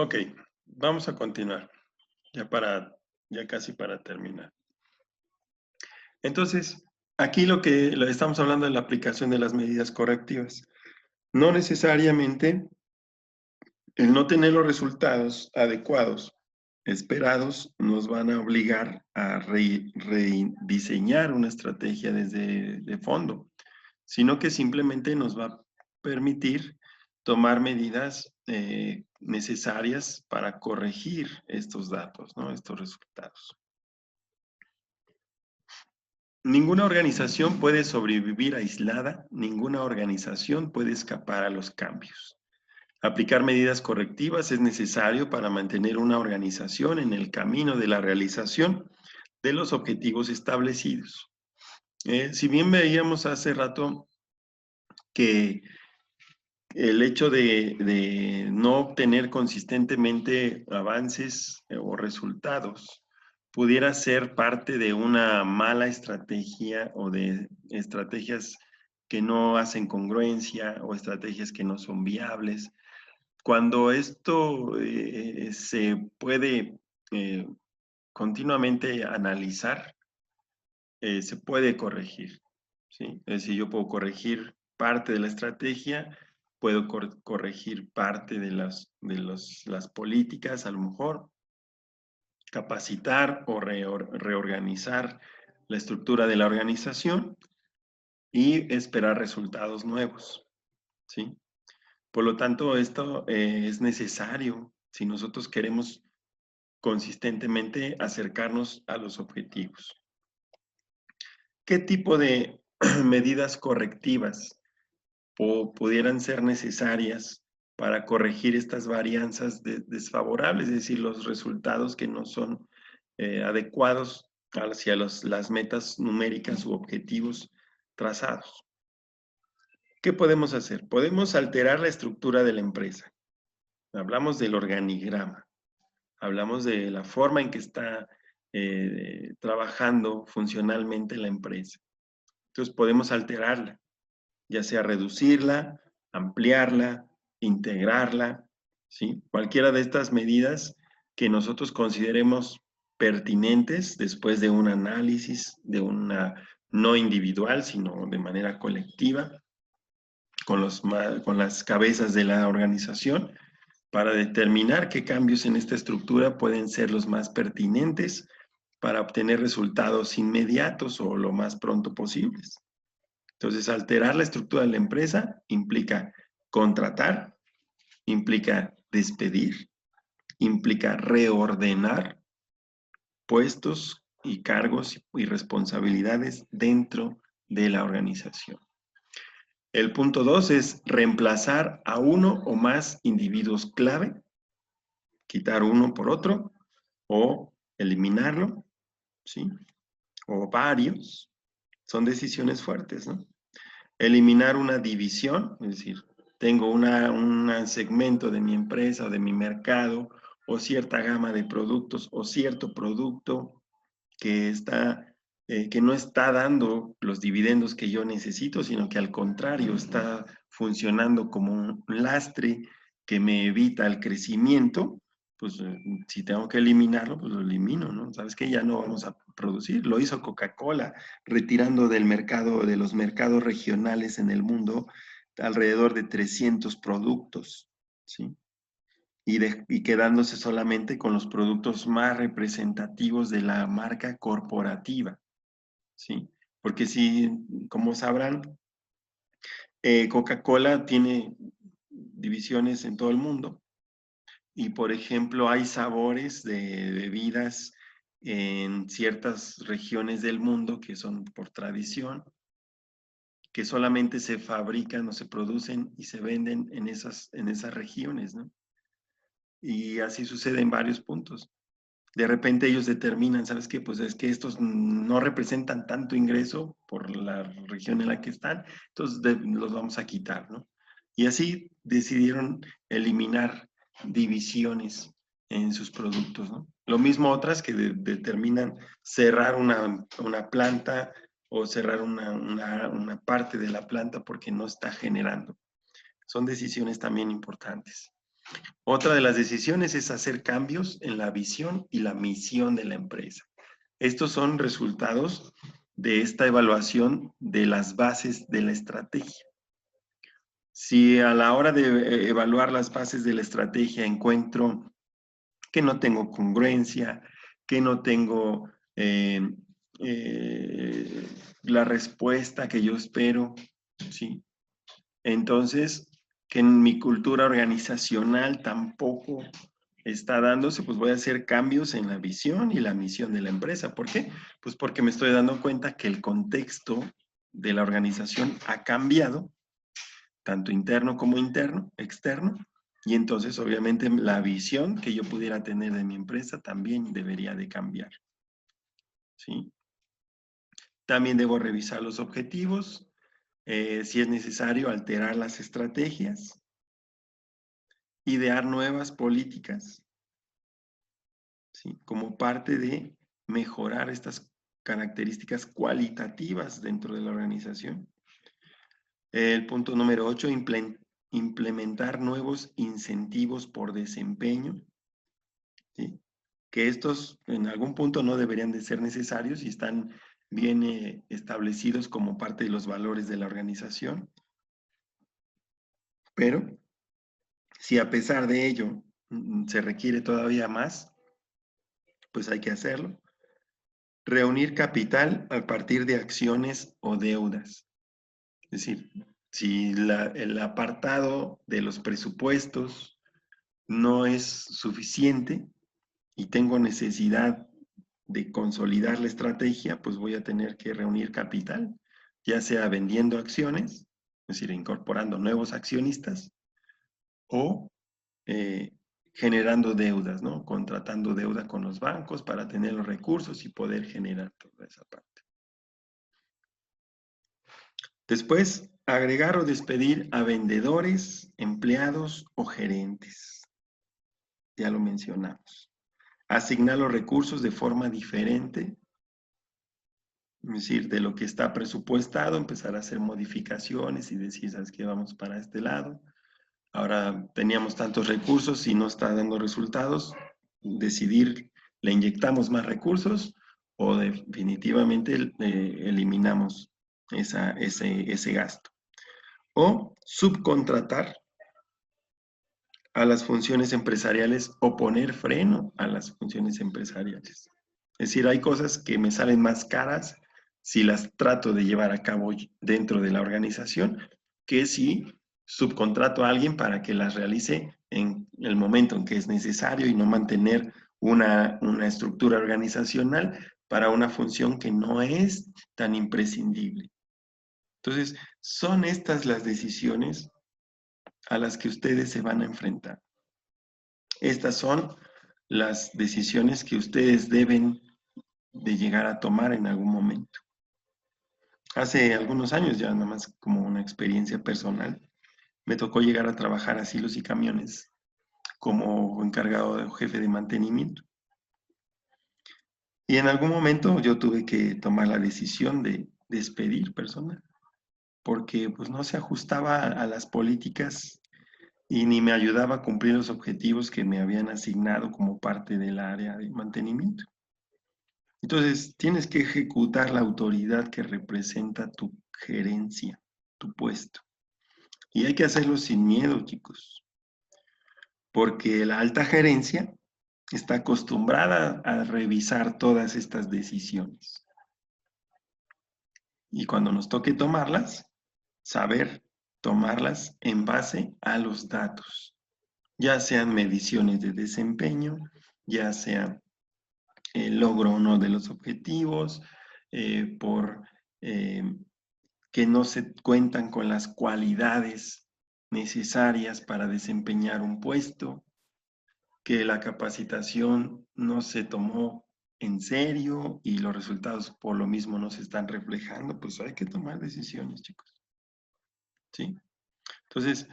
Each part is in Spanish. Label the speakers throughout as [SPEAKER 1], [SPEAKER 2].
[SPEAKER 1] Ok, vamos a continuar, ya para, ya casi para terminar. Entonces, aquí estamos hablando de la aplicación de las medidas correctivas. No necesariamente el no tener los resultados adecuados esperados nos van a obligar a rediseñar una estrategia desde de fondo, sino que simplemente nos va a permitir tomar medidas necesarias para corregir estos datos, ¿no? Estos resultados. Ninguna organización puede sobrevivir aislada, ninguna organización puede escapar a los cambios. Aplicar medidas correctivas es necesario para mantener una organización en el camino de la realización de los objetivos establecidos. Si bien veíamos hace rato que el hecho de no obtener consistentemente avances o resultados pudiera ser parte de una mala estrategia o de estrategias que no hacen congruencia o estrategias que no son viables. Cuando esto se puede eh, continuamente analizar, se puede corregir, ¿sí? Es decir, yo puedo corregir parte de la estrategia, puedo corregir parte de las políticas, a lo mejor, capacitar o reorganizar la estructura de la organización y esperar resultados nuevos, ¿sí? Por lo tanto, esto es necesario si nosotros queremos consistentemente acercarnos a los objetivos. ¿Qué tipo de medidas correctivas pudieran ser necesarias para corregir estas varianzas desfavorables, es decir, los resultados que no son adecuados hacia las metas numéricas u objetivos trazados? ¿Qué podemos hacer? Podemos alterar la estructura de la empresa. Hablamos del organigrama, hablamos de la forma en que está trabajando funcionalmente la empresa. Entonces podemos alterarla, ya sea reducirla, ampliarla, integrarla, ¿sí? Cualquiera de estas medidas que nosotros consideremos pertinentes después de un análisis, de una no individual, sino de manera colectiva, con las cabezas de la organización, para determinar qué cambios en esta estructura pueden ser los más pertinentes para obtener resultados inmediatos o lo más pronto posibles. Entonces, alterar la estructura de la empresa implica contratar, implica despedir, implica reordenar puestos y cargos y responsabilidades dentro de la organización. El punto 2 es reemplazar a uno o más individuos clave, quitar uno por otro o eliminarlo, ¿sí? O varios. Son decisiones fuertes, ¿no? Eliminar una división, es decir, tengo un segmento de mi empresa o de mi mercado o cierta gama de productos o cierto producto que que no está dando los dividendos que yo necesito, sino que al contrario está funcionando como un lastre que me evita el crecimiento. Pues si tengo que eliminarlo, pues lo elimino, ¿no? ¿Sabes qué? Ya no vamos a producir. Lo hizo Coca-Cola, retirando del mercado, de los mercados regionales en el mundo, alrededor de 300 productos, ¿sí? Y quedándose solamente con los productos más representativos de la marca corporativa, ¿sí? Porque si, como sabrán, Coca-Cola tiene divisiones en todo el mundo y, por ejemplo, hay sabores de bebidas en ciertas regiones del mundo que son por tradición, que solamente se fabrican o se producen y se venden en esas regiones, ¿no? Y así sucede en varios puntos. De repente ellos determinan, ¿sabes qué? Pues es que estos no representan tanto ingreso por la región en la que están, entonces los vamos a quitar, ¿no? Y así decidieron eliminar divisiones en sus productos, ¿no? Lo mismo otras que determinan cerrar una planta o cerrar una parte de la planta porque no está generando. Son decisiones también importantes. Otra de las decisiones es hacer cambios en la visión y la misión de la empresa. Estos son resultados de esta evaluación de las bases de la estrategia. Si a la hora de evaluar las bases de la estrategia encuentro que no tengo congruencia, que no tengo eh, la respuesta que yo espero, ¿sí? Entonces, que en mi cultura organizacional tampoco está dándose, pues voy a hacer cambios en la visión y la misión de la empresa. ¿Por qué? Pues porque me estoy dando cuenta que el contexto de la organización ha cambiado, tanto interno como externo, y entonces obviamente la visión que yo pudiera tener de mi empresa también debería de cambiar, ¿sí? También debo revisar los objetivos, si es necesario alterar las estrategias, idear nuevas políticas, ¿sí? Como parte de mejorar estas características cualitativas dentro de la organización. El punto número 8, implementar nuevos incentivos por desempeño, ¿sí? Que estos en algún punto no deberían de ser necesarios y están bien establecidos como parte de los valores de la organización. Pero si a pesar de ello se requiere todavía más, pues hay que hacerlo. Reunir capital a partir de acciones o deudas. Es decir, si el apartado de los presupuestos no es suficiente y tengo necesidad de consolidar la estrategia, pues voy a tener que reunir capital, ya sea vendiendo acciones, es decir, incorporando nuevos accionistas, o generando deudas, ¿no? Contratando deuda con los bancos para tener los recursos y poder generar toda esa parte. Después, agregar o despedir a vendedores, empleados o gerentes. Ya lo mencionamos. Asignar los recursos de forma diferente, es decir, de lo que está presupuestado, empezar a hacer modificaciones y decir, ¿sabes qué? Vamos para este lado. Ahora teníamos tantos recursos y no está dando resultados, decidir, ¿le inyectamos más recursos o definitivamente eliminamos ese gasto? O subcontratar a las funciones empresariales o poner freno a las funciones empresariales. Es decir, hay cosas que me salen más caras si las trato de llevar a cabo dentro de la organización que si subcontrato a alguien para que las realice en el momento en que es necesario y no mantener una estructura organizacional para una función que no es tan imprescindible. Entonces, son estas las decisiones a las que ustedes se van a enfrentar. Estas son las decisiones que ustedes deben de llegar a tomar en algún momento. Hace algunos años, ya nada más como una experiencia personal, me tocó llegar a trabajar a silos y camiones como encargado de jefe de mantenimiento. Y en algún momento yo tuve que tomar la decisión de despedir personal, porque pues no se ajustaba a las políticas y ni me ayudaba a cumplir los objetivos que me habían asignado como parte del área de mantenimiento. Entonces, tienes que ejecutar la autoridad que representa tu gerencia, tu puesto. Y hay que hacerlo sin miedo, chicos, porque la alta gerencia está acostumbrada a revisar todas estas decisiones. Y cuando nos toque tomarlas, saber tomarlas en base a los datos, ya sean mediciones de desempeño, ya sean el logro o no de los objetivos, por que no se cuentan con las cualidades necesarias para desempeñar un puesto, que la capacitación no se tomó en serio y los resultados por lo mismo no se están reflejando, pues hay que tomar decisiones, chicos. ¿Sí? Entonces,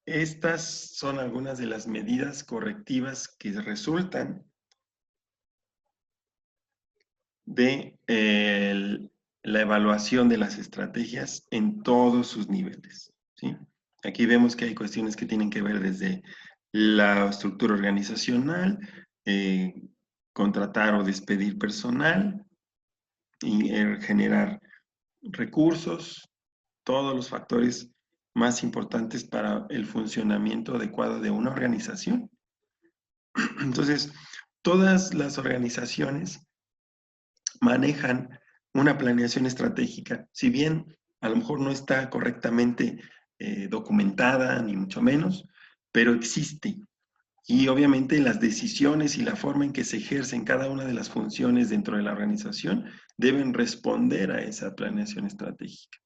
[SPEAKER 1] estas son algunas de las medidas correctivas que resultan de la evaluación de las estrategias en todos sus niveles, ¿sí? Aquí vemos que hay cuestiones que tienen que ver desde la estructura organizacional, contratar o despedir personal y generar recursos, todos los factores más importantes para el funcionamiento adecuado de una organización. Entonces, todas las organizaciones manejan una planeación estratégica, si bien a lo mejor no está correctamente documentada, ni mucho menos, pero existe. Y obviamente las decisiones y la forma en que se ejercen cada una de las funciones dentro de la organización deben responder a esa planeación estratégica.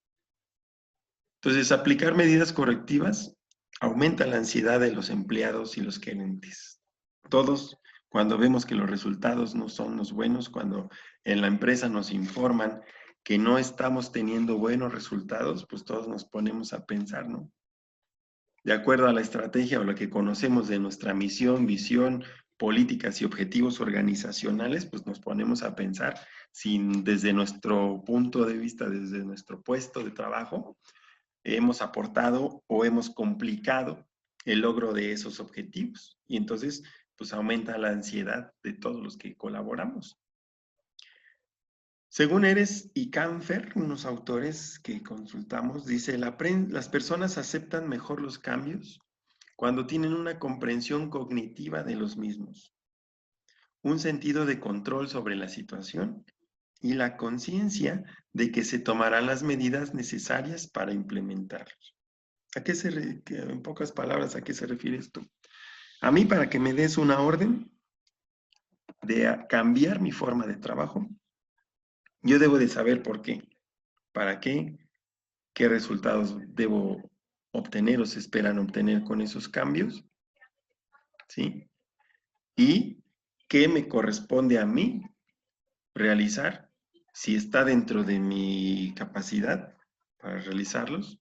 [SPEAKER 1] Entonces, aplicar medidas correctivas aumenta la ansiedad de los empleados y los gerentes. Todos, cuando vemos que los resultados no son los buenos, cuando en la empresa nos informan que no estamos teniendo buenos resultados, pues todos nos ponemos a pensar, ¿no? De acuerdo a la estrategia o lo que conocemos de nuestra misión, visión, políticas y objetivos organizacionales, pues nos ponemos a pensar si desde nuestro punto de vista, desde nuestro puesto de trabajo, hemos aportado o hemos complicado el logro de esos objetivos. Y entonces, pues aumenta la ansiedad de todos los que colaboramos. Según Eres y Canfer, unos autores que consultamos, dice, las personas aceptan mejor los cambios cuando tienen una comprensión cognitiva de los mismos, un sentido de control sobre la situación y la conciencia de que se tomarán las medidas necesarias para implementarlos. En pocas palabras, ¿a qué se refiere esto? A mí, para que me des una orden de cambiar mi forma de trabajo, yo debo de saber por qué, para qué resultados debo obtener o se esperan obtener con esos cambios, ¿sí? Y qué me corresponde a mí realizar, si está dentro de mi capacidad para realizarlos,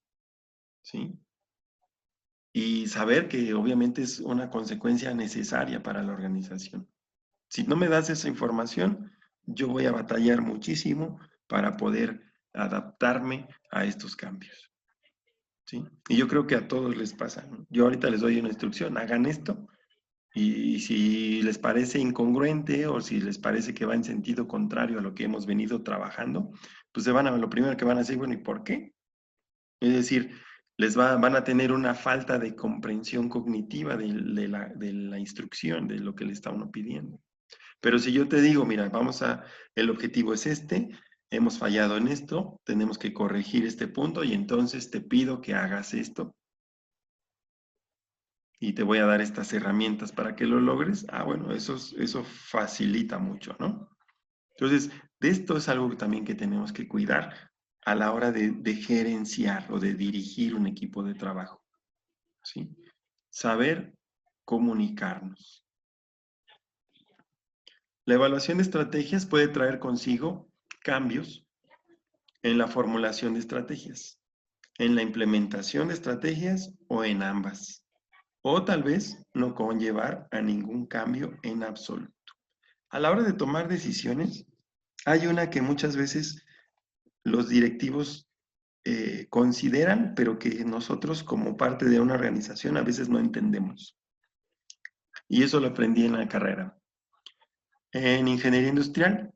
[SPEAKER 1] ¿sí? Y saber que obviamente es una consecuencia necesaria para la organización. Si no me das esa información, yo voy a batallar muchísimo para poder adaptarme a estos cambios, ¿sí? Y yo creo que a todos les pasa, ¿no? Yo ahorita les doy una instrucción, hagan esto, y si les parece incongruente o si les parece que va en sentido contrario a lo que hemos venido trabajando, pues lo primero que van a decir, bueno, ¿y por qué? Es decir, van a tener una falta de comprensión cognitiva de la instrucción, de lo que le está uno pidiendo. Pero si yo te digo, mira, el objetivo es este, hemos fallado en esto, tenemos que corregir este punto y entonces te pido que hagas esto y te voy a dar estas herramientas para que lo logres. Ah, bueno, eso facilita mucho, ¿no? Entonces, de esto es algo también que tenemos que cuidar a la hora de gerenciar o de dirigir un equipo de trabajo, ¿sí? Saber comunicarnos. La evaluación de estrategias puede traer consigo cambios en la formulación de estrategias, en la implementación de estrategias o en ambas. O tal vez no conllevar a ningún cambio en absoluto. A la hora de tomar decisiones, hay una que muchas veces los directivos consideran, pero que nosotros como parte de una organización a veces no entendemos. Y eso lo aprendí en la carrera. En ingeniería industrial,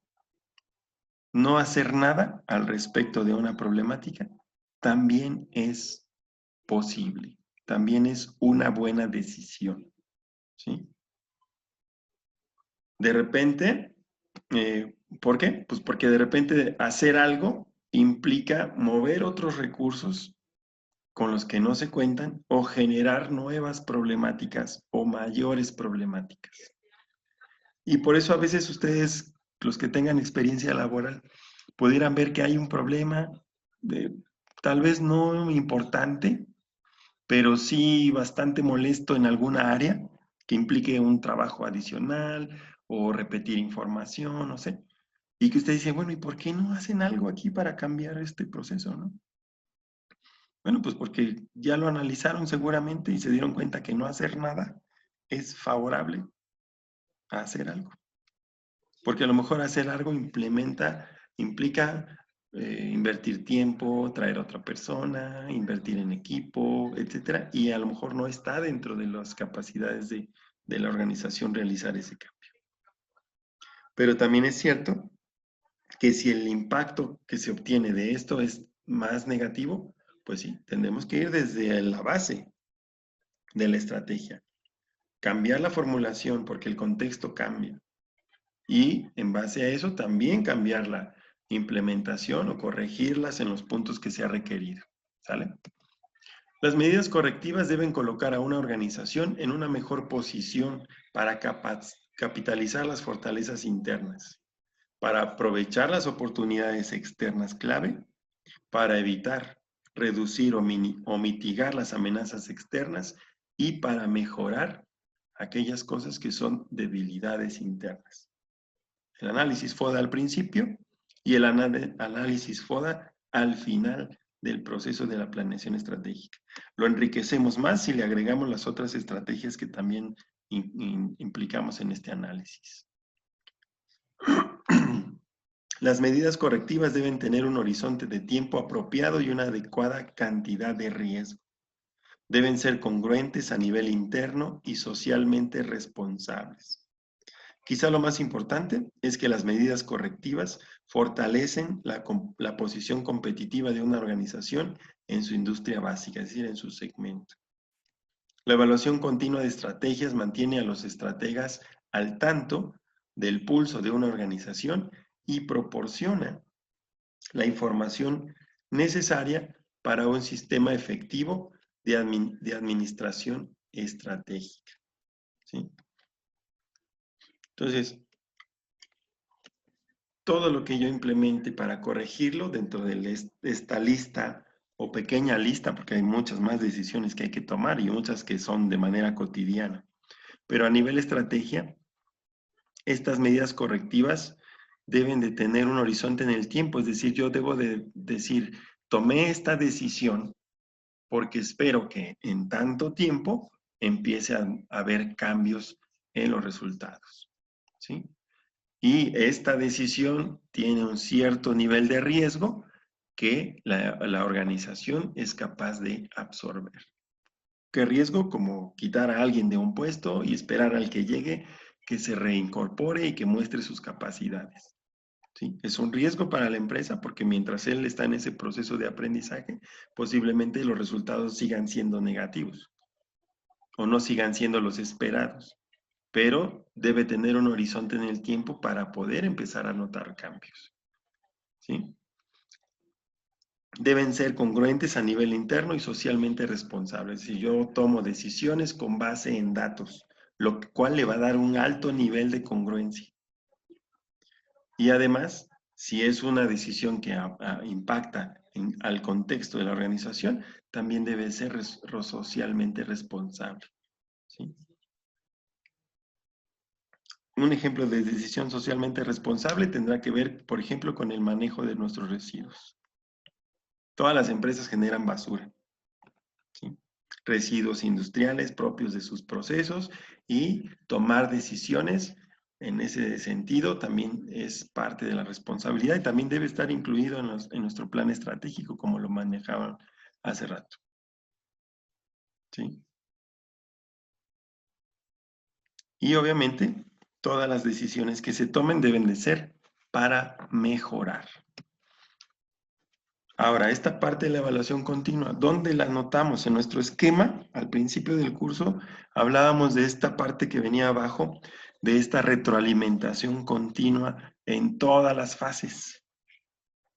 [SPEAKER 1] no hacer nada al respecto de una problemática también es posible, también es una buena decisión, ¿sí? De repente, ¿por qué? Pues porque de repente hacer algo implica mover otros recursos con los que no se cuentan o generar nuevas problemáticas o mayores problemáticas. Y por eso a veces ustedes, los que tengan experiencia laboral, pudieran ver que hay un problema tal vez no importante, pero sí bastante molesto en alguna área que implique un trabajo adicional o repetir información, no sé. Y que usted dice, bueno, ¿y por qué no hacen algo aquí para cambiar este proceso, no? Bueno, pues porque ya lo analizaron seguramente y se dieron cuenta que no hacer nada es favorable a hacer algo. Porque a lo mejor hacer algo implica invertir tiempo, traer a otra persona, invertir en equipo, etcétera, y a lo mejor no está dentro de las capacidades de la organización realizar ese cambio. Pero también es cierto que si el impacto que se obtiene de esto es más negativo, pues sí, tendremos que ir desde la base de la estrategia, cambiar la formulación porque el contexto cambia y en base a eso también cambiar la implementación o corregirlas en los puntos que sea requerido. ¿Sale? Las medidas correctivas deben colocar a una organización en una mejor posición para capitalizar las fortalezas internas, para aprovechar las oportunidades externas clave, para evitar, reducir o mitigar las amenazas externas y para mejorar aquellas cosas que son debilidades internas. El análisis FODA al principio y el análisis FODA al final del proceso de la planeación estratégica. Lo enriquecemos más si le agregamos las otras estrategias que también implicamos en este análisis. Las medidas correctivas deben tener un horizonte de tiempo apropiado y una adecuada cantidad de riesgo. Deben ser congruentes a nivel interno y socialmente responsables. Quizá lo más importante es que las medidas correctivas fortalecen la posición competitiva de una organización en su industria básica, es decir, en su segmento. La evaluación continua de estrategias mantiene a los estrategas al tanto del pulso de una organización y proporciona la información necesaria para un sistema efectivo de administración estratégica. ¿Sí? Entonces, todo lo que yo implemente para corregirlo dentro de esta lista o pequeña lista, porque hay muchas más decisiones que hay que tomar y muchas que son de manera cotidiana. Pero a nivel estrategia, estas medidas correctivas deben de tener un horizonte en el tiempo, es decir, yo debo de decir, tomé esta decisión porque espero que en tanto tiempo empiece a haber cambios en los resultados, ¿sí? Y esta decisión tiene un cierto nivel de riesgo que la organización es capaz de absorber. ¿Qué riesgo? Como quitar a alguien de un puesto y esperar al que llegue, que se reincorpore y que muestre sus capacidades. ¿Sí? Es un riesgo para la empresa porque mientras él está en ese proceso de aprendizaje, posiblemente los resultados sigan siendo negativos o no sigan siendo los esperados, pero debe tener un horizonte en el tiempo para poder empezar a notar cambios. ¿Sí? Deben ser congruentes a nivel interno y socialmente responsables. Si yo tomo decisiones con base en datos, lo cual le va a dar un alto nivel de congruencia. Y además, si es una decisión que impacta al contexto de la organización, también debe ser socialmente responsable. ¿Sí? Un ejemplo de decisión socialmente responsable tendrá que ver, por ejemplo, con el manejo de nuestros residuos. Todas las empresas generan basura, ¿sí? Residuos industriales propios de sus procesos y tomar decisiones en ese sentido también es parte de la responsabilidad y también debe estar incluido en nuestro plan estratégico como lo manejaban hace rato. ¿Sí? Y obviamente todas las decisiones que se tomen deben de ser para mejorar. Ahora, esta parte de la evaluación continua, ¿dónde la notamos? En nuestro esquema, al principio del curso, hablábamos de esta parte que venía abajo, de esta retroalimentación continua en todas las fases.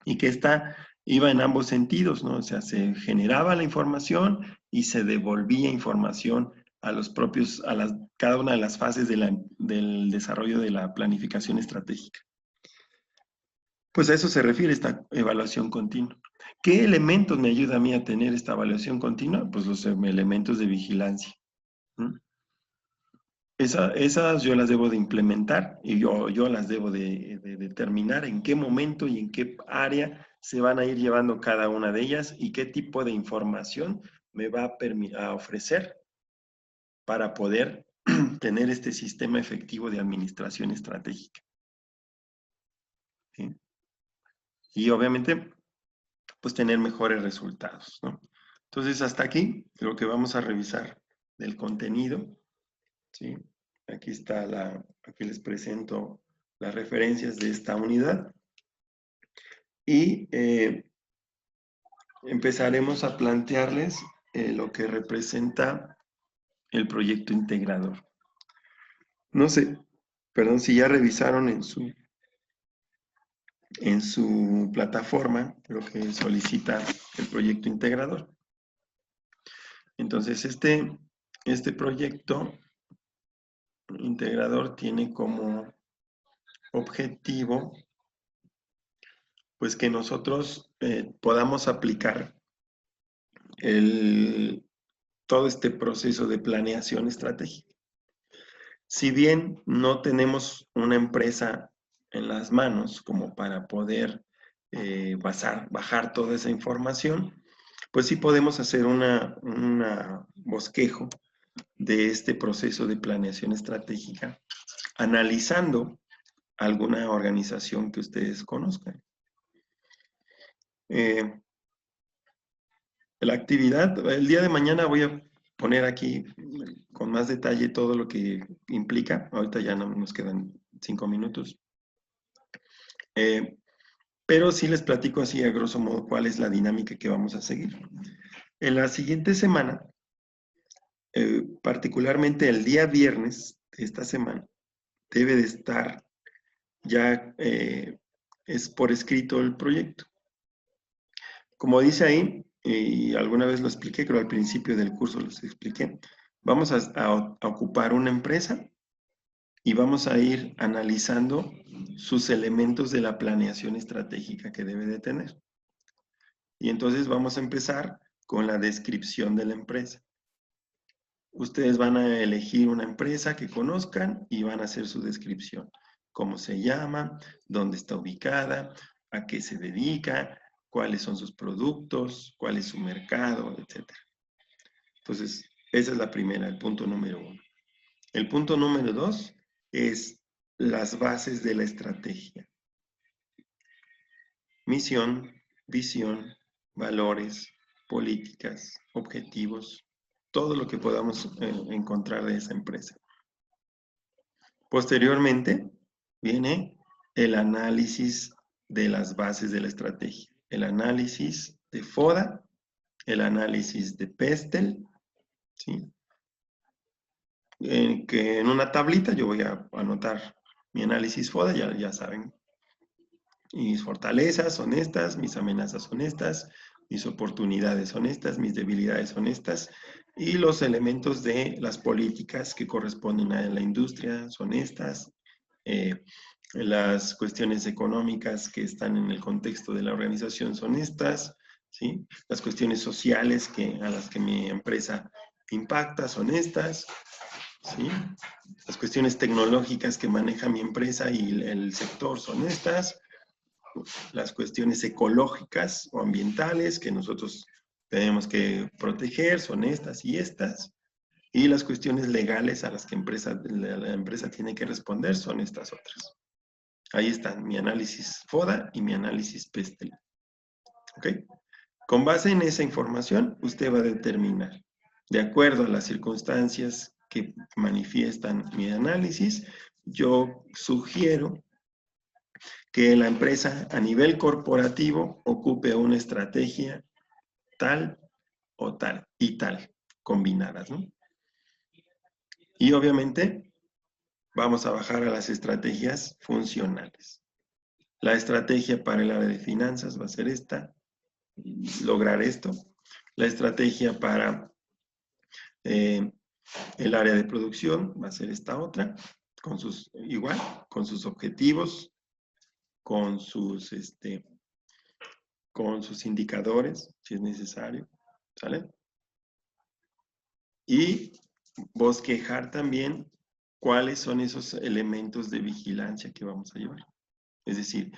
[SPEAKER 1] Y que esta iba en ambos sentidos, ¿no? O sea, se generaba la información y se devolvía información a los propios, cada una de las fases del desarrollo de la planificación estratégica. Pues a eso se refiere esta evaluación continua. ¿Qué elementos me ayuda a mí a tener esta evaluación continua? Pues los elementos de vigilancia. Esas yo las debo de implementar y yo las debo de determinar en qué momento y en qué área se van a ir llevando cada una de ellas y qué tipo de información me va a ofrecer para poder tener este sistema efectivo de administración estratégica. ¿Sí? y obviamente, pues tener mejores resultados, ¿no? Entonces, hasta aquí lo que vamos a revisar del contenido, ¿sí? Aquí aquí les presento las referencias de esta unidad y empezaremos a plantearles lo que representa el proyecto integrador. No sé, perdón, si ya revisaron en su plataforma lo que solicita el proyecto integrador. Entonces, este proyecto integrador tiene como objetivo, pues, que nosotros podamos aplicar todo este proceso de planeación estratégica. Si bien no tenemos una empresa en las manos como para poder bajar toda esa información, pues sí podemos hacer un bosquejo de este proceso de planeación estratégica, analizando alguna organización que ustedes conozcan. La actividad, el día de mañana voy a poner aquí con más detalle todo lo que implica. Ahorita ya no nos quedan 5 minutos. Pero sí les platico así a grosso modo cuál es la dinámica que vamos a seguir. En la siguiente semana, particularmente el día viernes de esta semana, debe de estar ya es por escrito el proyecto. Como dice ahí, y alguna vez lo expliqué, creo al principio del curso los expliqué, vamos a ocupar una empresa y vamos a ir analizando sus elementos de la planeación estratégica que debe de tener. Y entonces vamos a empezar con la descripción de la empresa. Ustedes van a elegir una empresa que conozcan y van a hacer su descripción. Cómo se llama, dónde está ubicada, a qué se dedica, cuáles son sus productos, cuál es su mercado, etc. Entonces, esa es la primera, el punto número 1. El punto número 2 es las bases de la estrategia. Misión, visión, valores, políticas, objetivos, todo lo que podamos encontrar de esa empresa. Posteriormente, viene el análisis de las bases de la estrategia. El análisis de FODA, el análisis de Pestel, ¿sí? Que en una tablita yo voy a anotar mi análisis FODA, ya saben. Mis fortalezas son estas, mis amenazas son estas, mis oportunidades son estas, mis debilidades son estas, y los elementos de las políticas que corresponden a la industria son estas, las cuestiones económicas que están en el contexto de la organización son estas, ¿sí? Las cuestiones sociales a las que mi empresa impacta son estas, ¿sí? Las cuestiones tecnológicas que maneja mi empresa y el sector son estas, las cuestiones ecológicas o ambientales que nosotros tenemos que proteger son estas y estas, y las cuestiones legales a las que la empresa tiene que responder son estas otras. Ahí están mi análisis FODA y mi análisis Pestel. ¿Ok? Con base en esa información, usted va a determinar, de acuerdo a las circunstancias que manifiestan mi análisis, yo sugiero que la empresa a nivel corporativo ocupe una estrategia tal o tal y tal, combinadas, ¿no? Y obviamente vamos a bajar a las estrategias funcionales. La estrategia para el área de finanzas va a ser esta, lograr esto. La estrategia para el área de producción va a ser esta otra, igual, con sus objetivos, con sus indicadores, si es necesario, ¿sale? Y bosquejar también cuáles son esos elementos de vigilancia que vamos a llevar. Es decir,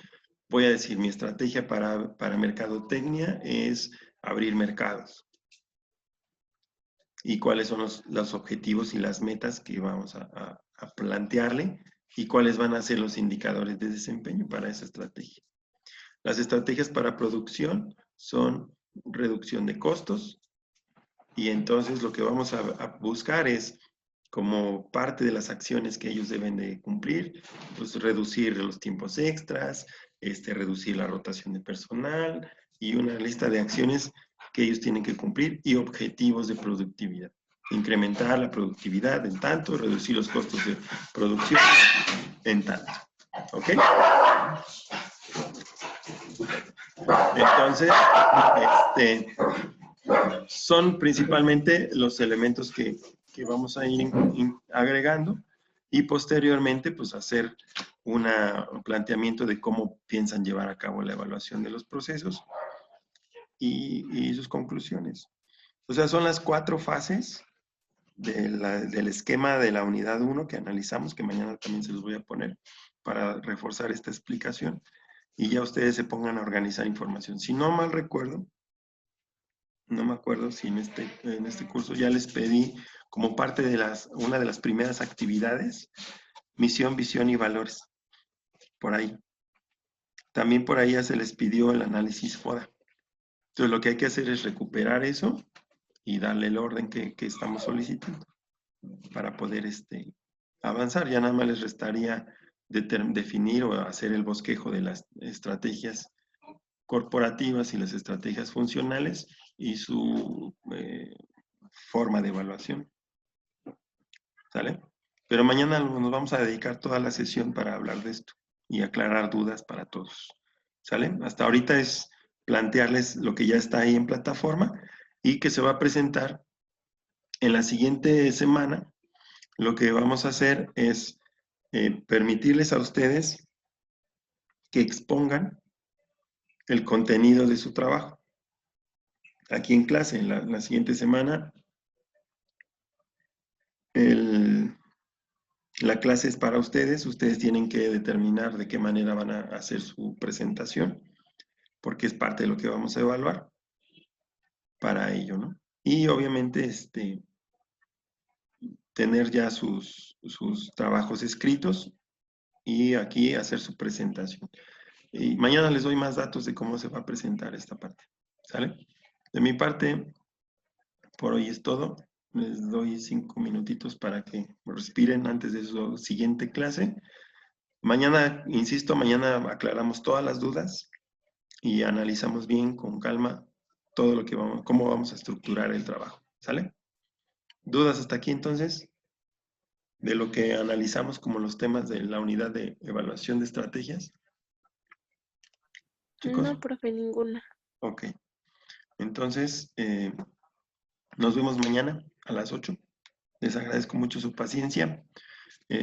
[SPEAKER 1] voy a decir, mi estrategia para mercadotecnia es abrir mercados. Y cuáles son los objetivos y las metas que vamos a plantearle y cuáles van a ser los indicadores de desempeño para esa estrategia. Las estrategias para producción son reducción de costos, y entonces lo que vamos a buscar es, como parte de las acciones que ellos deben de cumplir, pues reducir los tiempos extras, reducir la rotación de personal y una lista de acciones que ellos tienen que cumplir y objetivos de productividad. Incrementar la productividad en tanto, reducir los costos de producción en tanto. ¿Ok? Entonces, son principalmente los elementos que vamos a ir agregando y posteriormente pues hacer un planteamiento de cómo piensan llevar a cabo la evaluación de los procesos y sus conclusiones. O sea, son las 4 fases del esquema de la unidad 1 que analizamos, que mañana también se los voy a poner para reforzar esta explicación, y ya ustedes se pongan a organizar información. Si no mal recuerdo, no me acuerdo si en este curso ya les pedí como parte de una de las primeras actividades, misión, visión y valores, por ahí. También por ahí ya se les pidió el análisis FODA. Entonces lo que hay que hacer es recuperar eso y darle el orden que estamos solicitando para poder avanzar. Ya nada más les restaría definir o hacer el bosquejo de las estrategias corporativas y las estrategias funcionales y su forma de evaluación. ¿Sale? Pero mañana nos vamos a dedicar toda la sesión para hablar de esto y aclarar dudas para todos. ¿Sale? Hasta ahorita es plantearles lo que ya está ahí en plataforma y que se va a presentar en la siguiente semana. Lo que vamos a hacer es permitirles a ustedes que expongan el contenido de su trabajo. Aquí en clase, en la siguiente semana, la clase es para ustedes tienen que determinar de qué manera van a hacer su presentación, porque es parte de lo que vamos a evaluar para ello, ¿no? Y obviamente tener ya sus trabajos escritos y aquí hacer su presentación. Y mañana les doy más datos de cómo se va a presentar esta parte, ¿sale? De mi parte, por hoy es todo. Les doy 5 minutitos para que respiren antes de su siguiente clase. Mañana, insisto, mañana aclaramos todas las dudas y analizamos bien, con calma, todo lo que cómo vamos a estructurar el trabajo. ¿Sale? ¿Dudas hasta aquí entonces? De lo que analizamos como los temas de la unidad de evaluación de estrategias. ¿Chicos?
[SPEAKER 2] No, profe, ninguna.
[SPEAKER 1] Ok. Entonces, nos vemos mañana a las 8. Les agradezco mucho su paciencia.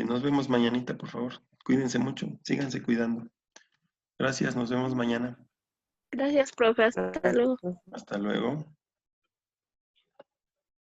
[SPEAKER 1] Nos vemos mañanita, por favor. Cuídense mucho. Síganse cuidando. Gracias, nos vemos mañana.
[SPEAKER 2] Gracias, profe. Hasta luego.
[SPEAKER 1] Hasta luego.